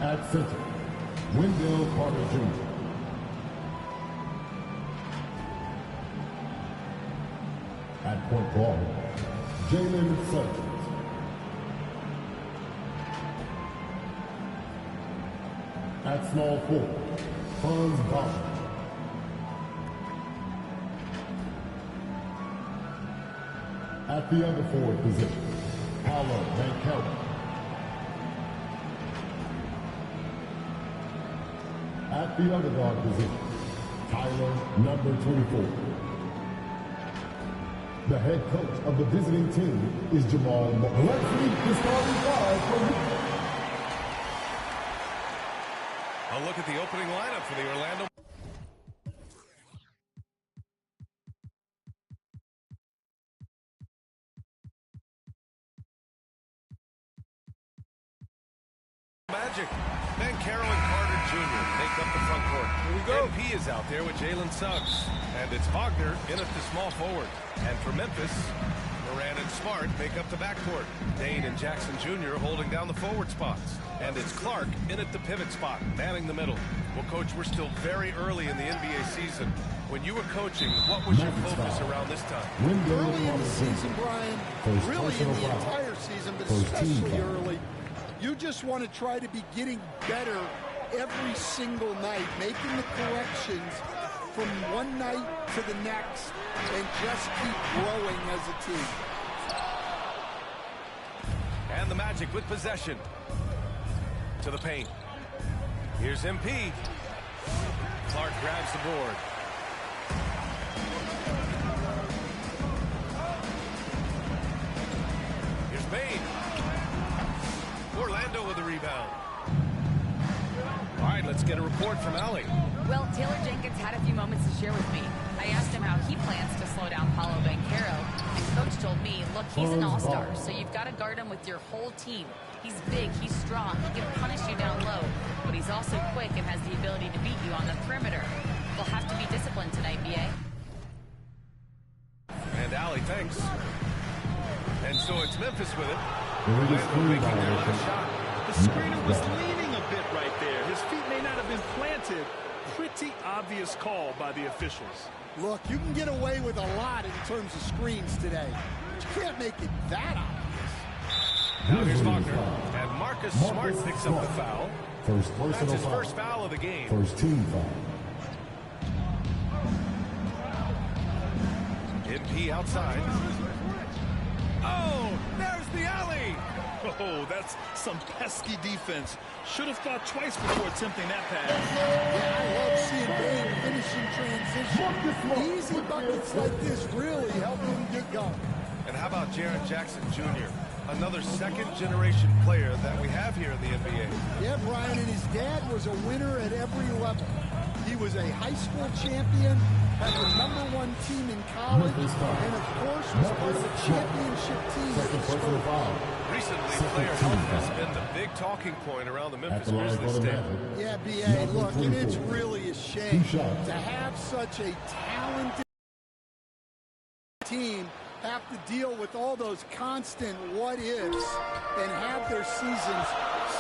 At center, Wendell Carter Jr. At point guard, Jalen Suggs. At small forward, Franz Wagner. At the other forward position, Paolo Banchero. At the other guard position, Tyler, number 24. The head coach of the visiting team is Jamal Murray. Let's meet the starting five for you. A look at the opening lineup for the Orlando Magic. Banchero and Carter Jr. make up the front court. Here we go. MP is out there with Jalen Suggs. And it's Wagner in at the small forward. And for Memphis, Moran and Smart make up the backcourt. Dane and Jackson Jr. holding down the forward spots. And it's Clark in at the pivot spot, manning the middle. Well, Coach, we're still very early in the NBA season. When you were coaching, what was your focus around this time? Early in the season, Brian, really in the entire season, but especially early, you just want to try to be getting better every single night, making the corrections from one night to the next, and just keep growing as a team. And the Magic with possession. To the paint. Here's MP. Clark grabs the board. Here's Bain. Orlando with the rebound. All right, let's get a report from Allie. Well, Taylor Jenkins had a few moments to share with me. I asked him how he plans to slow down Paolo Banchero, and Coach told me, look, he's an all-star, so you've got to guard him with your whole team. He's big, he's strong, he can punish you down low, but he's also quick and has the ability to beat you on the perimeter. We'll have to be disciplined tonight, BA. And Allie, thanks. And so it's Memphis with it. Orlando making their last shot. The screener was leaning a bit right there. His feet may not have been planted. Pretty obvious call by the officials. Look, you can get away with a lot in terms of screens today, but you can't make it that obvious. Now here's Wagner, and Marcus Smart picks up the foul. That's his first foul of the game. First team foul. MP outside. Oh, there's the alley. Oh, that's some pesky defense. Should have thought twice before attempting that pass. Yeah, I love seeing Bain finishing transition. Easy buckets like this really help him get going. And how about Jaren Jackson Jr., another second-generation player that we have here in the NBA? Yeah, Brian, and his dad was a winner at every level. He was a high school champion, had the #1 team in college, and of course was part of the championship team. Recently, player health has been the big talking point around the Memphis Grizzlies stable. Yeah, B.A., look, and it's really a shame to have such a talented team have to deal with all those constant what-ifs and have their seasons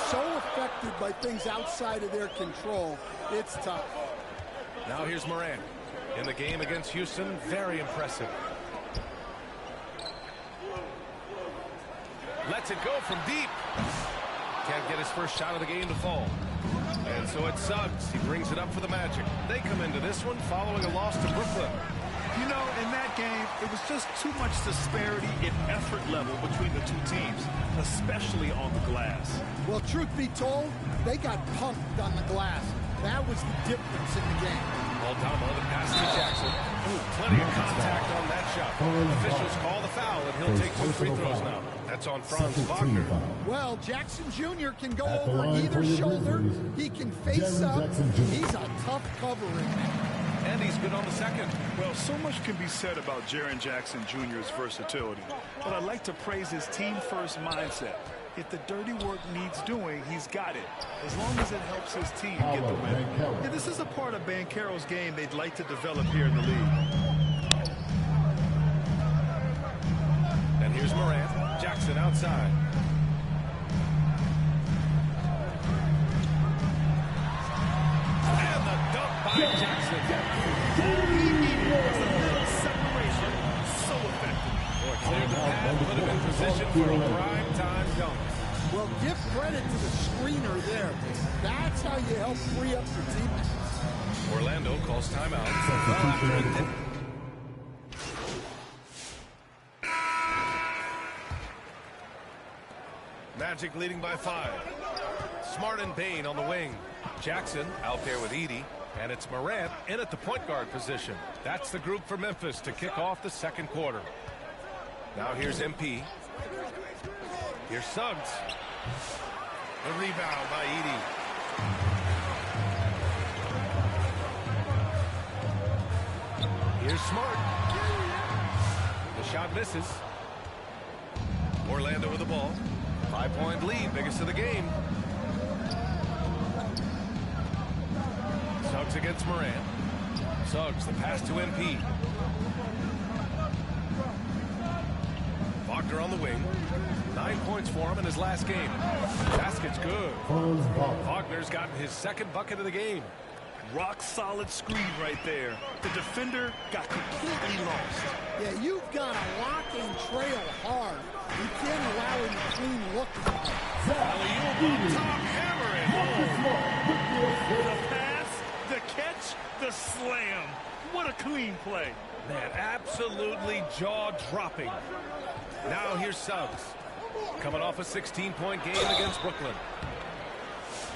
so affected by things outside of their control. It's tough. Now here's Moran. In the game against Houston, very impressive. Lets it go from deep. Can't get his first shot of the game to fall. And so it's Suggs. He brings it up for the Magic. They come into this one following a loss to Brooklyn. You know, in that game, it was just too much disparity in effort level between the two teams, especially on the glass. Well, truth be told, they got pumped on the glass. That was the difference in the game. Aldama, the pass to Jackson. Ooh, plenty of contact on that shot. Officials call the foul, and he'll take 2 free throws now. That's on Franz Wagner. Well, Jackson Jr. can go over either shoulder. He can face up. He's a tough covering man. And he's good on the second. Well, so much can be said about Jaren Jackson Jr.'s versatility, but I'd like to praise his team-first mindset. If the dirty work needs doing, he's got it, as long as it helps his team get the win. Yeah, this is a part of Banchero's game they'd like to develop here in the league. And here's Morant. Jackson outside. position for a prime-time dunk. Well, give credit to the screener there. That's how you help free up your teammates. Orlando calls timeout. Magic leading by 5. Smart and Bain on the wing. Jackson out there with Edey. And it's Morant in at the point guard position. That's the group for Memphis to kick off the second quarter. Now here's MP. Here's Suggs. The rebound by Edey. Here's Smart. The shot misses. Orlando with the ball. 5-point lead, biggest of the game. Suggs against Morant. Suggs, the pass to MP. Wagner on the wing. 9 points for him in his last game. Basket's good. Wagner's gotten his second bucket of the game. Rock solid screen right there. The defender got completely lost. Yeah, you've got to lock and trail hard. You can't allow him to clean look. Alley-oop top hammer and the pass, the catch, the slam. What a clean play. Man, absolutely jaw-dropping. Now here's Suggs. Coming off a 16-point game against Brooklyn.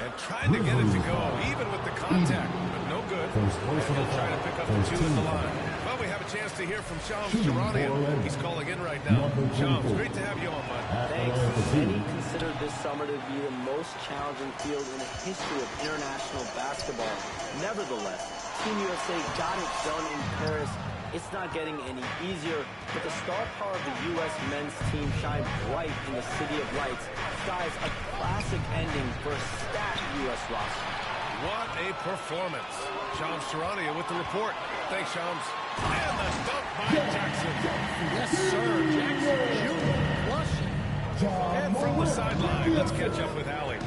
And trying to get it to go, even with the contact, but no good. And he'll try to pick up the 2 in the line. Well, we have a chance to hear from Shams Charania. He's calling in right now. Shams, great to have you on, bud. Thanks. Many consider this summer to be the most challenging field in the history of international basketball. Nevertheless, Team USA got it done in Paris. It's not getting any easier, but the star power of the U.S. men's team shined bright in the City of Lights. Guys, a classic ending for a stacked U.S. roster. What a performance. Shams Charania with the report. Thanks, Shams. And the dunk by Jackson. Yes, sir. Jackson Jr. flushing. And from the sideline, let's catch up with Allie.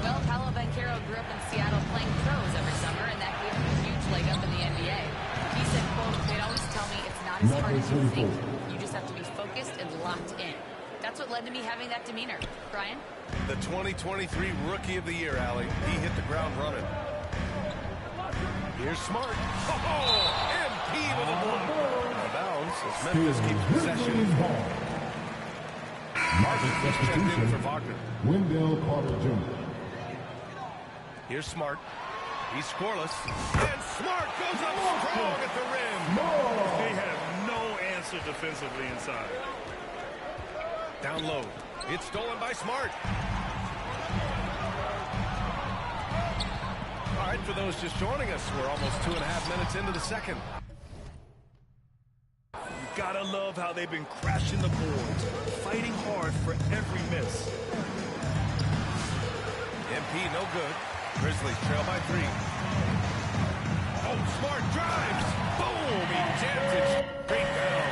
Well, Paolo Banchero grew up in Seattle playing pros every summer, and that gave him a huge leg up in the NBA. He said, quote, "They'd always tell me it's not as hard as you think. You just have to be focused and locked in." That's what led to me having that demeanor. Brian? The 2023 Rookie of the Year, Allie. He hit the ground running. Here's Smart. Oh, MP with a block. Out of bounds as Memphis keeps possession. Marvin just checked in for Wagner. Wendell Carter Jr. Here's Smart. He's scoreless. And Smart goes up strong at the rim. They have no answer defensively inside. Down low. It's stolen by Smart. All right, for those just joining us, we're almost 2.5 minutes into the second. You gotta love how they've been crashing the boards, fighting hard for every miss. MP no good. Grizzlies trail by 3. Oh, Smart drives. Boom! He jams it straight down.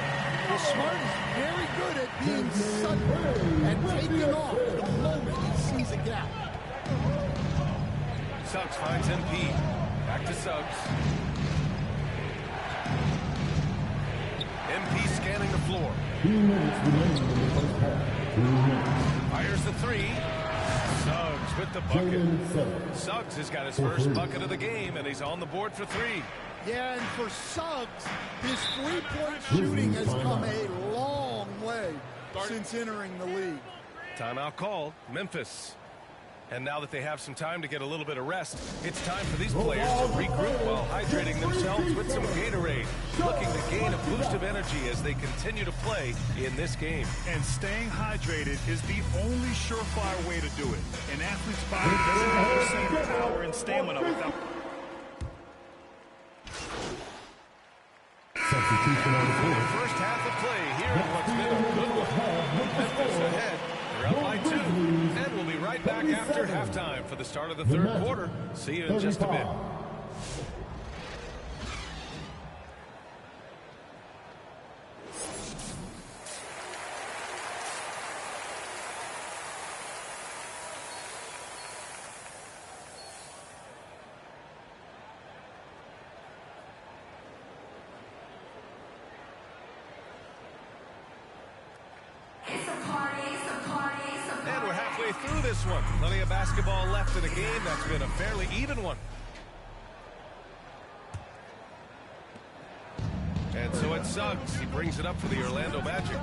Well, Smart is very good at being sudden and taking off the moment he sees a gap. Suggs finds MP. Back to Suggs. MP scanning the floor. 2 minutes remaining in the first half. Fires the 3. Suggs with the bucket. Suggs has got his first bucket of the game, and he's on the board for 3. Yeah, and for Suggs, his three-point shooting has come a long way since entering the league. Timeout called. Memphis. And now that they have some time to get a little bit of rest, it's time for these players to regroup while hydrating themselves with some Gatorade, looking to gain a boost of energy as they continue to play in this game. And staying hydrated is the only surefire way to do it. An athlete's body doesn't have the same power and stamina without... Substitution on the court. First half of play here in what's been a good one. Memphis ahead. They're up by 2. And we'll be right back after halftime for the start of the third quarter. See you in just a bit. It's a party way through this one. Plenty of basketball left in the game. That's been a fairly even one. And so it's Suggs. He brings it up for the Orlando Magic.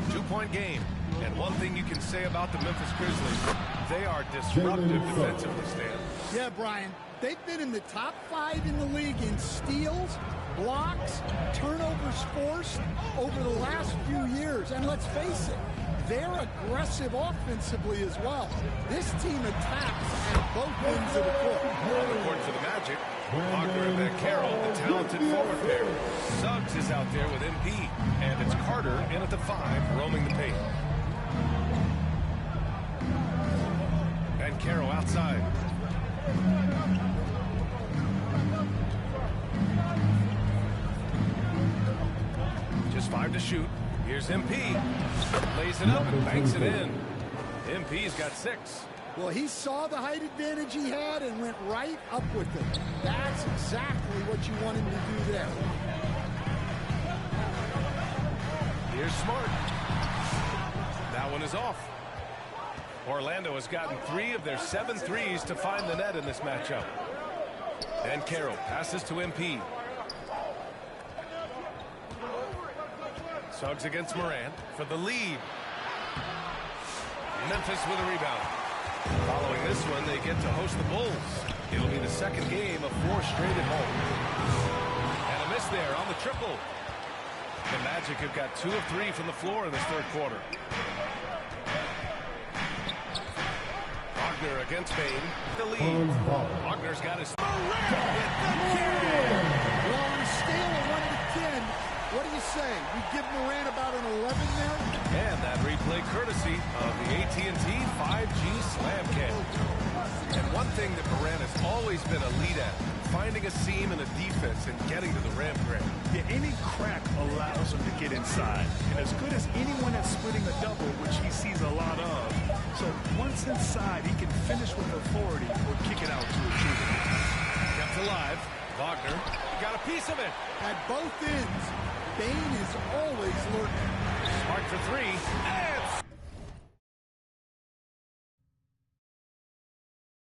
2-point game. And one thing you can say about the Memphis Grizzlies, they are disruptive defensively, Stan. Yeah, Brian. They've been in the top 5 in the league in steals, blocks, turnovers forced over the last few years. And let's face it, they're aggressive offensively as well. This team attacks at both ends of the court. On the court for the Magic, Wagner and then Carroll, the talented forward pair. Suggs is out there with MP, and it's Carter in at the 5, roaming the paint. And Carroll outside. Just 5 to shoot. Here's MP. Lays it up and banks it in. MP's got 6. Well, he saw the height advantage he had and went right up with it. That's exactly what you want him to do there. Here's Smart. That one is off. Orlando has gotten 3 of their 7 threes to find the net in this matchup. And Carroll passes to MP. Suggs against Morant for the lead. Memphis with a rebound. Following this one, they get to host the Bulls. It'll be the second game of 4 straight at home. And a miss there on the triple. The Magic have got 2 of 3 from the floor in this third quarter. Wagner against Bain. The lead. Wagner's got his... Morant with the kill! Well, on a scale of 1 to 10, what do you say? We give Morant about an 11 there? And that replay courtesy of the AT&T 5G Slam Cam. And one thing that Morant has always been elite at, finding a seam in a defense and getting to the rim grab. Yeah, any crack allows him to get inside. And as good as anyone at splitting a double, which he sees a lot of. So once inside, he can finish with authority or kick it out to a shooter. Kept alive. Wagner got a piece of it. At both ends, Bain is always lurking. Smart for 3. And